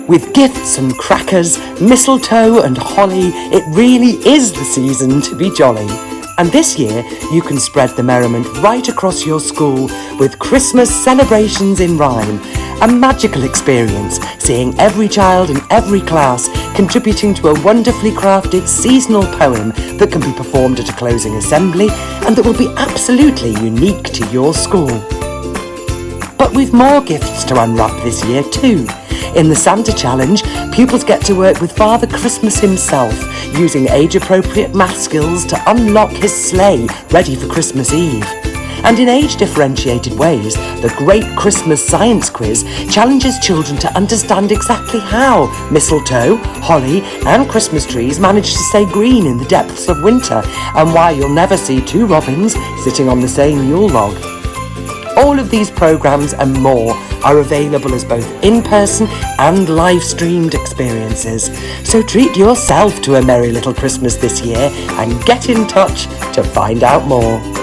With gifts and crackers, mistletoe and holly, it really is the season to be jolly. And this year, you can spread the merriment right across your school with Christmas celebrations in rhyme. A magical experience, seeing every child in every class contributing to a wonderfully crafted seasonal poem that can be performed at a closing assembly and that will be absolutely unique to your school. But with more gifts to unwrap this year too. In the Santa Challenge, pupils get to work with Father Christmas himself, using age-appropriate math skills to unlock his sleigh ready for Christmas Eve. And in age-differentiated ways, the Great Christmas Science Quiz challenges children to understand exactly how mistletoe, holly and Christmas trees manage to stay green in the depths of winter, and why you'll never see two robins sitting on the same Yule log. All of these programmes and more are available as both in-person and live-streamed experiences. So treat yourself to a merry little Christmas this year and get in touch to find out more.